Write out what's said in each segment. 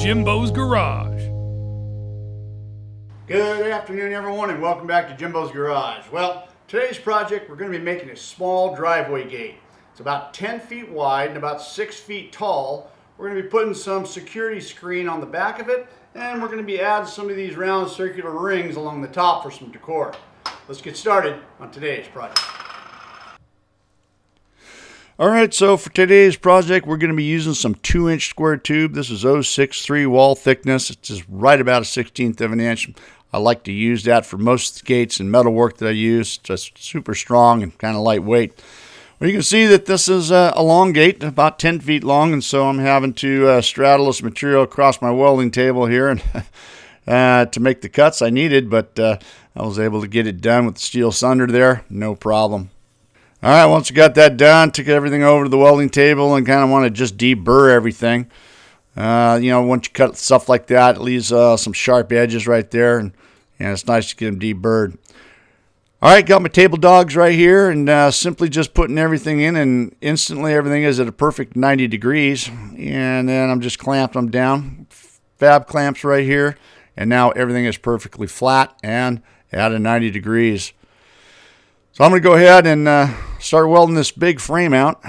Jimbo's Garage. Good afternoon, everyone, and welcome back to Jimbo's Garage. Well, today's project, we're going to be making a small driveway gate. It's about 10 feet wide and about 6 feet tall. We're going to be putting some security screen on the back of it, and we're going to be adding some of these round circular rings along the top for some decor. Let's get started on today's project. Alright, so for today's project, we're going to be using some 2-inch square tube. This is 0.63 wall thickness. It's just right about a 1/16 of an inch. I like to use that for most gates and metalwork that I use. It's just super strong and kind of lightweight. Well, you can see that this is a long gate, about 10 feet long, and so I'm having to straddle this material across my welding table here and to make the cuts I needed, but I was able to get it done with the steel sunder there, no problem. All right, once you got that done, took everything over to the welding table and kind of want to just deburr everything. Once you cut stuff like that, it leaves some sharp edges right there, and it's nice to get them deburred. All right, got my table dogs right here, and simply just putting everything in, and instantly everything is at a perfect 90 degrees. And then I'm just clamping them down, fab clamps right here, and now everything is perfectly flat and at a 90 degrees. So I'm going to go ahead and start welding this big frame out.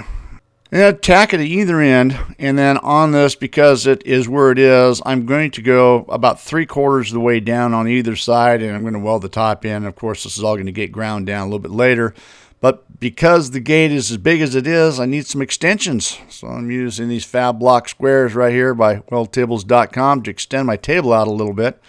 And tack it at either end, and then on this, because it is where it is, I'm going to go about 3/4 of the way down on either side, and I'm going to weld the top in. Of course, this is all going to get ground down a little bit later. But because the gate is as big as it is, I need some extensions. So I'm using these fab block squares right here by weldtables.com to extend my table out a little bit.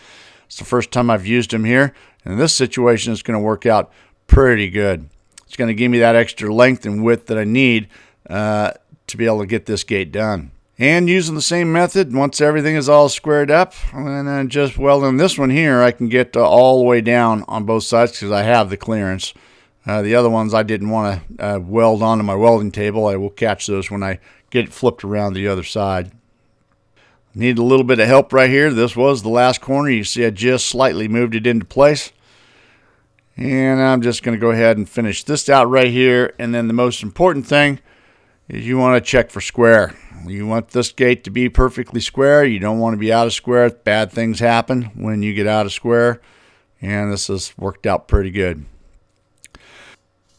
It's the first time I've used them here. And in this situation, it's going to work out pretty good. It's going to give me that extra length and width that I need to be able to get this gate done. And using the same method, once everything is all squared up, and then just welding this one here, I can get all the way down on both sides because I have the clearance. The other ones I didn't want to weld onto my welding table. I will catch those when I get it flipped around the other side. Need a little bit of help right here. This was the last corner. You see I just slightly moved it into place. And I'm just going to go ahead and finish this out right here. And then the most important thing is you want to check for square. You want this gate to be perfectly square. You don't want to be out of square. Bad things happen when you get out of square. And this has worked out pretty good.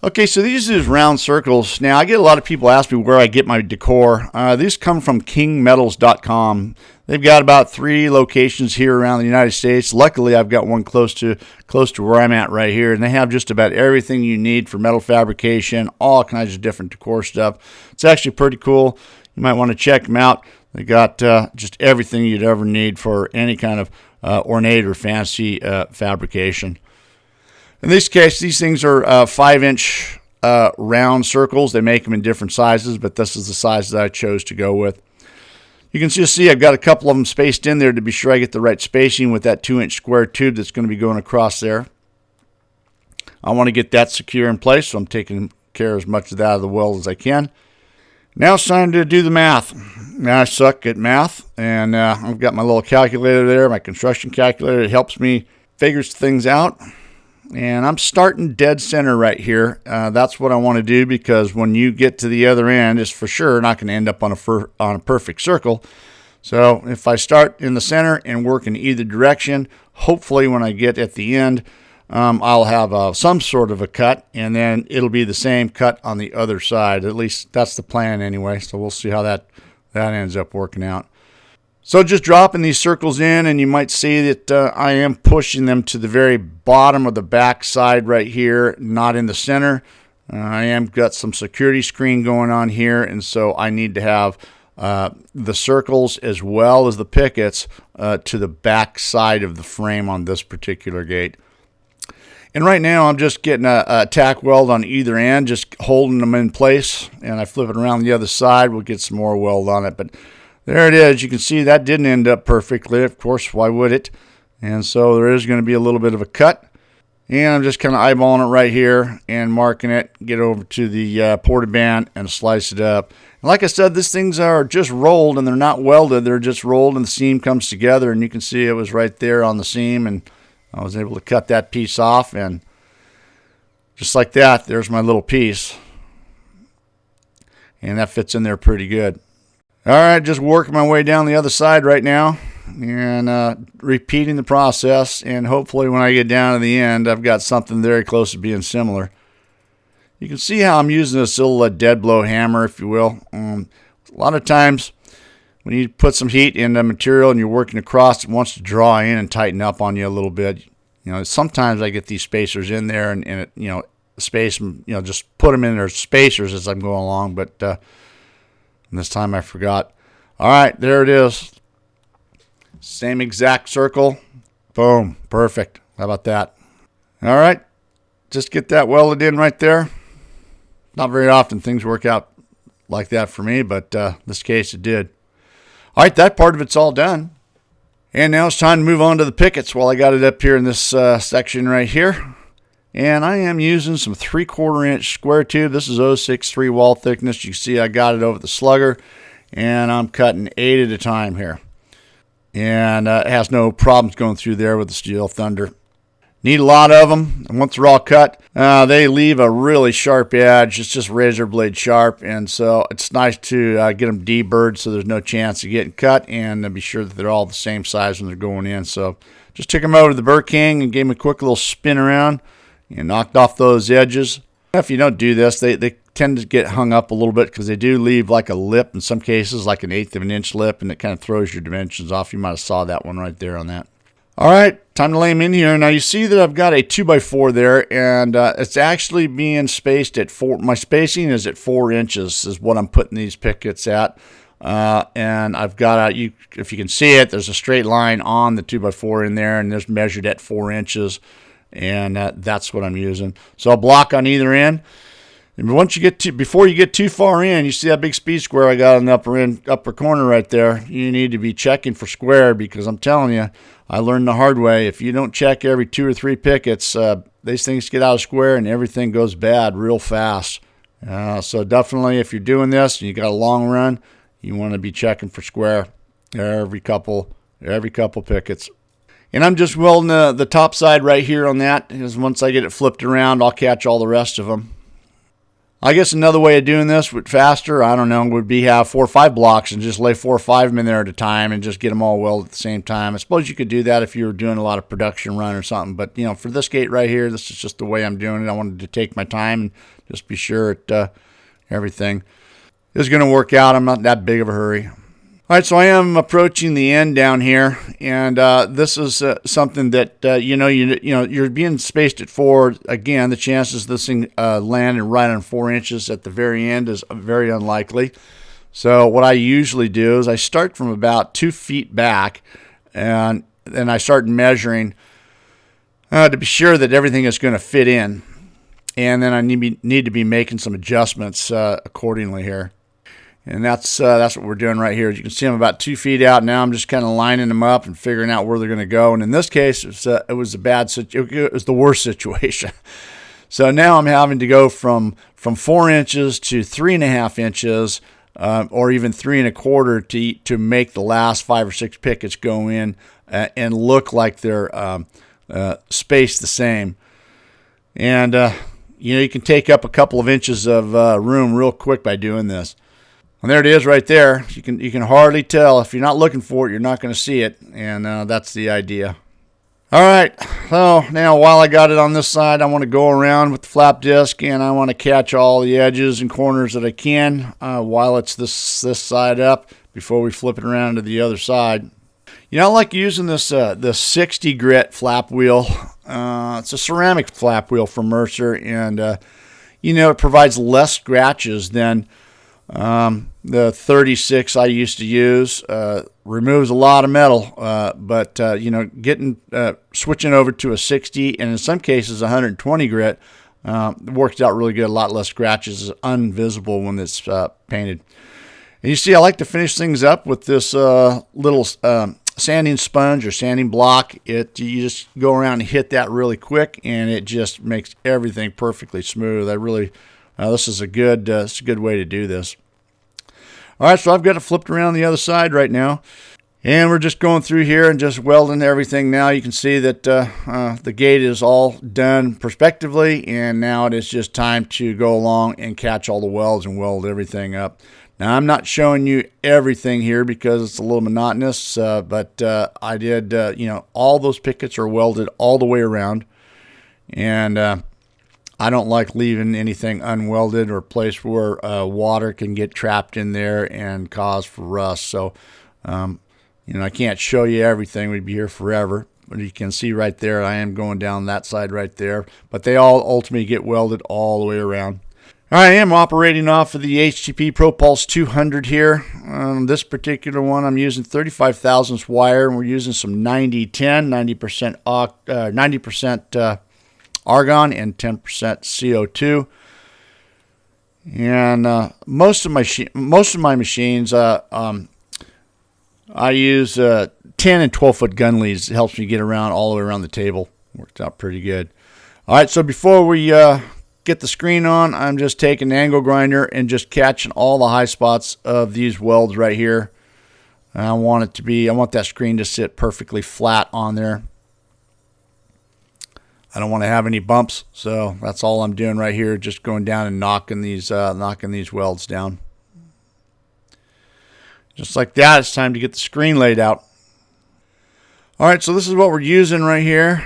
Okay, so these are round circles. Now, I get a lot of people ask me where I get my decor. These come from kingmetals.com. They've got about 3 locations here around the United States. Luckily, I've got one close to where I'm at right here, and they have just about everything you need for metal fabrication, all kinds of different decor stuff. It's actually pretty cool. You might want to check them out. They got just everything you'd ever need for any kind of ornate or fancy fabrication. In this case, these things are 5-inch round circles. They make them in different sizes, but this is the size that I chose to go with. You can just see I've got a couple of them spaced in there to be sure I get the right spacing with that 2-inch square tube that's going to be going across there. I want to get that secure in place, so I'm taking care of as much of that out of the weld as I can. Now it's time to do the math. Now I suck at math, and I've got my little calculator there, my construction calculator. It helps me figure things out. And I'm starting dead center right here. That's what I want to do, because when you get to the other end, it's for sure not going to end up on a perfect circle. So if I start in the center and work in either direction, hopefully when I get at the end, I'll have some sort of a cut, and then it'll be the same cut on the other side. At least that's the plan anyway. So we'll see how that ends up working out. So just dropping these circles in, and you might see that I am pushing them to the very bottom of the back side right here, not in the center. I am got some security screen going on here, and so I need to have the circles as well as the pickets to the back side of the frame on this particular gate. And right now I'm just getting a tack weld on either end, just holding them in place, and I flip it around the other side. We'll get some more weld on it, but there it is. You can see that didn't end up perfectly. Of course, why would it? And so there is going to be a little bit of a cut. And I'm just kind of eyeballing it right here and marking it. Get over to the porta band and slice it up. And like I said, these things are just rolled, and they're not welded. They're just rolled, and the seam comes together. And you can see it was right there on the seam. And I was able to cut that piece off. And just like that, there's my little piece. And that fits in there pretty good. All right, just working my way down the other side right now. and repeating the process, and hopefully when I get down to the end, I've got something very close to being similar. You can see how I'm using this little dead blow hammer, if you will. A lot of times when you put some heat in the material and you're working across, it wants to draw in and tighten up on you a little bit. Sometimes I get these spacers in there and space them, just put them in their spacers as I'm going along, but this time I forgot. All right, there it is. Same exact circle. Boom, perfect. How about that? All right, just get that welded in right there. Not very often things work out like that for me, but this case it did. All right, that part of it's all done. And now it's time to move on to the pickets while I got it up here in this section right here. And I am using some 3/4 inch square tube. This is 0.63 wall thickness. You see I got it over the slugger, and I'm cutting 8 at a time here. And it has no problems going through there with the Steel Thunder. Need a lot of them. And once they're all cut, they leave a really sharp edge. It's just razor blade sharp, and so it's nice to get them deburred so there's no chance of getting cut, and be sure that they're all the same size when they're going in. So just took them over to the Burr King and gave them a quick little spin around and knocked off those edges. If you don't do this, they tend to get hung up a little bit because they do leave like a lip in some cases, like an 1/8 of an inch lip, and it kind of throws your dimensions off. You might have saw that one right there on that. All right, time to lay them in here. Now you see that I've got a 2x4 there, and it's actually being spaced at 4. My spacing is at 4 inches is what I'm putting these pickets at. And I've got if you can see it, there's a straight line on the 2x4 in there, and there's measured at 4 inches, and that's what I'm using. So I'll block on either end. And before you get too far in, you see that big speed square I got in the upper corner right there. You need to be checking for square, because I'm telling you, I learned the hard way. If you don't check every 2 or 3 pickets, these things get out of square and everything goes bad real fast. So definitely, if you're doing this and you got a long run, you want to be checking for square every couple pickets. And I'm just welding the top side right here on that, because once I get it flipped around, I'll catch all the rest of them. I guess another way of doing this faster, I don't know, would be have 4 or 5 blocks and just lay 4 or 5 of them in there at a time and just get them all welded at the same time. I suppose you could do that if you were doing a lot of production run or something. But, for this gate right here, this is just the way I'm doing it. I wanted to take my time and just be sure that everything is going to work out. I'm not that big of a hurry. All right, so I am approaching the end down here, and this is something that you're being spaced at 4. Again, the chances this thing landing right on 4 inches at the very end is very unlikely. So what I usually do is I start from about 2 feet back, and then I start measuring to be sure that everything is going to fit in, and then I need to be making some adjustments accordingly here. And that's what we're doing right here. As you can see, I'm about 2 feet out now. I'm just kind of lining them up and figuring out where they're going to go. And in this case, it was the worst situation. So now I'm having to go from 4 inches to 3.5 inches, or even 3 1/4 to make the last 5 or 6 pickets go in and look like they're spaced the same. And you can take up a couple of inches of room real quick by doing this. And there it is right there. You can hardly tell. If you're not looking for it, you're not going to see it. And that's the idea. All right. So now while I got it on this side, I want to go around with the flap disc, and I want to catch all the edges and corners that I can while it's this side up before we flip it around to the other side. I like using this 60 grit flap wheel. It's a ceramic flap wheel from Mercer, and it provides less scratches than the 36 I used to use. Removes a lot of metal, but switching over to a 60 and in some cases 120 grit works out really good. A lot less scratches, invisible when it's painted. And you see, I like to finish things up with this little sanding sponge or sanding block. You just go around and hit that really quick, and it just makes everything perfectly smooth. This is a good way to do this. All right, so I've got it flipped around the other side right now. And we're just going through here and just welding everything now. You can see that the gate is all done prospectively, and now it is just time to go along and catch all the welds and weld everything up. Now, I'm not showing you everything here because it's a little monotonous, but I did, all those pickets are welded all the way around, and I don't like leaving anything unwelded or a place where water can get trapped in there and cause for rust. So, I can't show you everything. We'd be here forever. But you can see right there, I am going down that side right there. But they all ultimately get welded all the way around. I am operating off of the HTP ProPulse 200 here. This particular one, I'm using 35 thousandths wire, and we're using some 90-10, 90% argon and 10% CO2. And most of my machines, I use 10 and 12 foot gun leads. It helps me get around all the way around the table. Works out pretty good. All right, so before we get the screen on, I'm just taking an angle grinder and just catching all the high spots of these welds right here. And I want that screen to sit perfectly flat on there. I don't want to have any bumps, so that's all I'm doing right here, just going down and knocking these welds down. Just like that, it's time to get the screen laid out. All right, so this is what we're using right here.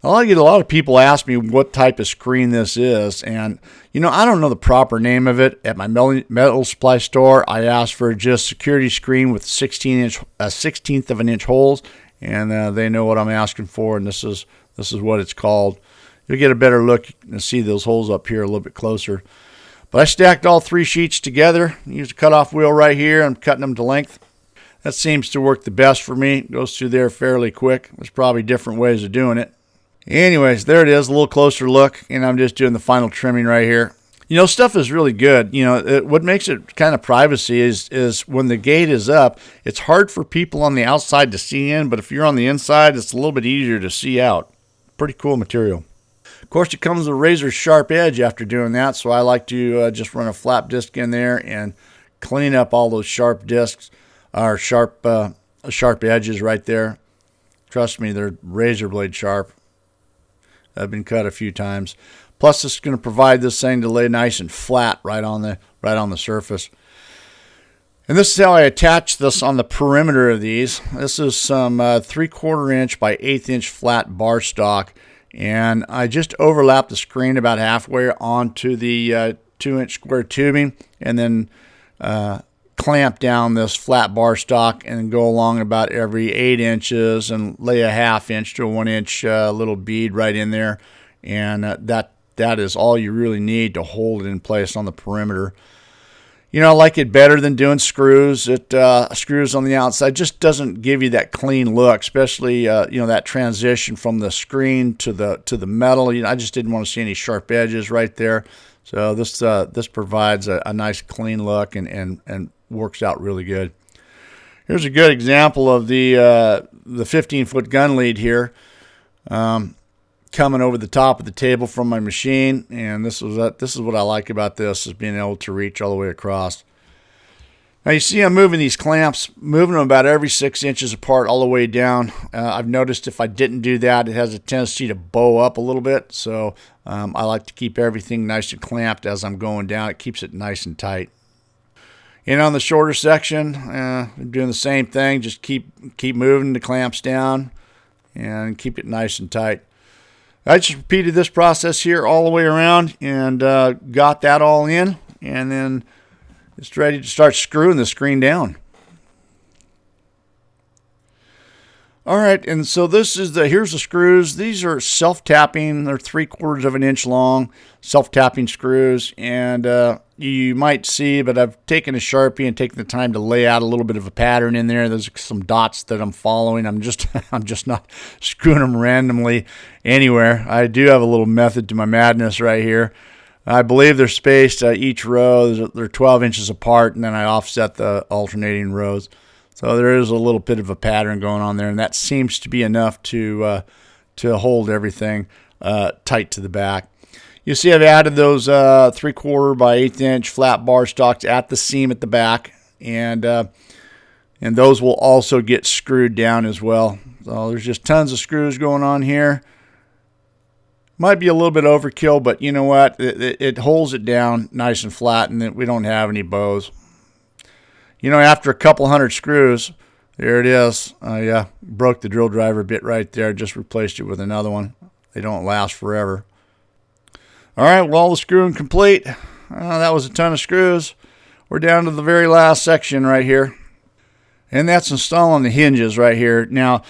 I get a lot of people ask me what type of screen this is, and I don't know the proper name of it. At my metal supply store, I asked for just security screen with 1/16 of an inch holes, and they know what I'm asking for, and this is what it's called. You'll get a better look and see those holes up here a little bit closer. But I stacked all 3 sheets together. Use a cutoff wheel right here. I'm cutting them to length. That seems to work the best for me. It goes through there fairly quick. There's probably different ways of doing it. Anyways, there it is, a little closer look, and I'm just doing the final trimming right here. Stuff is really good. What makes it kind of privacy is when the gate is up, it's hard for people on the outside to see in, but if you're on the inside, it's a little bit easier to see out. Pretty cool material. Of course, it comes with a razor sharp edge after doing that, so I like to just run a flap disc in there and clean up all those sharp discs, or sharp edges right there. Trust me, they're razor blade sharp. I've been cut a few times. Plus, it's going to provide this thing to lay nice and flat right on the surface. And this is how I attach this on the perimeter of these. This is some 3/4 inch by 1/8 inch flat bar stock. And I just overlap the screen about halfway onto the 2-inch square tubing, and then clamp down this flat bar stock and go along about every 8 inches and lay a 1/2 inch to a 1 inch little bead right in there. And that is all you really need to hold it in place on the perimeter. I like it better than doing screws. Screws on the outside just doesn't give you that clean look, especially that transition from the screen to the metal. I just didn't want to see any sharp edges right there. So this provides a nice clean look and works out really good. Here's a good example of the 15-foot gun lead here. Coming over the top of the table from my machine, and this is what I like about this, is being able to reach all the way across. Now you see I'm moving these clamps, moving them about every 6 inches apart all the way down. I've noticed if I didn't do that, it has a tendency to bow up a little bit, so I like to keep everything nice and clamped as I'm going down. It keeps it nice and tight. And on the shorter section, I'm doing the same thing. Just keep moving the clamps down and keep it nice and tight. I just repeated this process here all the way around and got that all in, and then it's ready to start screwing the screen down. All right, and so here's the screws. These are self-tapping. They're 3/4 of an inch long, self-tapping screws, and you might see, but I've taken a Sharpie and taken the time to lay out a little bit of a pattern in there. There's some dots that I'm following. I'm just not screwing them randomly anywhere. I do have a little method to my madness right here. I believe they're spaced each row. They're 12 inches apart, and then I offset the alternating rows. So there is a little bit of a pattern going on there, and that seems to be enough to hold everything tight to the back. You see I've added those 3/4 by 1/8 inch flat bar stocks at the seam at the back, and And those will also get screwed down as well. So there's just tons of screws going on here. Might be a little bit overkill, but you know what? It holds it down nice and flat, and we don't have any bows. You know, after a couple hundred screws, there it is. Yeah, broke the drill driver bit right there. Just replaced it with another one. They don't last forever. All right, well, all the screwing complete. That was a ton of screws. We're down to the very last section right here. And that's installing the hinges right here. Now,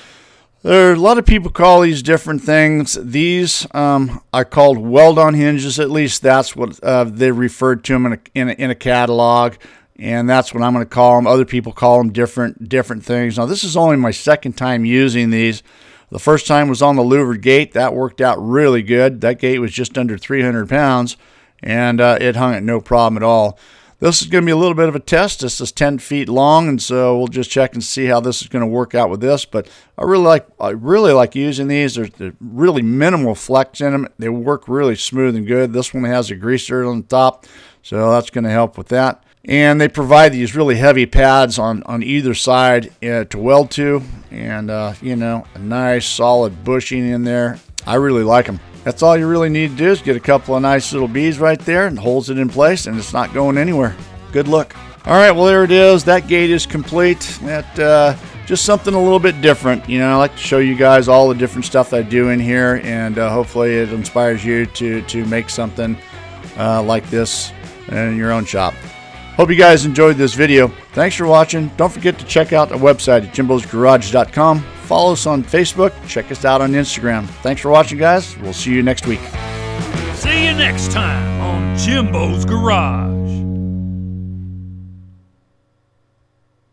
there are a lot of people call these different things. These are called weld-on hinges. At least that's what they referred to them in a catalog. And that's what I'm going to call them. Other people call them different things. Now, this is only my second time using these. The first time was on the louvered gate. That worked out really good. That gate was just under 300 pounds, and it hung at no problem at all. This is going to be a little bit of a test. This is 10 feet long, and so we'll just check and see how this is going to work out with this. But I really like using these. There's really minimal flex in them. They work really smooth and good. This one has a greaser on the top, so that's going to help with that. And they provide these really heavy pads on either side to weld to, and you know, a nice solid bushing in there. I really like them. That's all you really need to do is get a couple of nice little beads right there and holds it in place, and it's not going anywhere. Good look. All right, well, there it is. That gate is complete. That just something a little bit different. You know, I like to show you guys all the different stuff I do in here, and hopefully it inspires you to make something like this in your own shop. Hope you guys enjoyed this video. Thanks for watching. Don't forget to check out our website at jimbosgarage.com. Follow us on Facebook. Check us out on Instagram. Thanks for watching, guys. We'll see you next week. See you next time on Jimbo's Garage.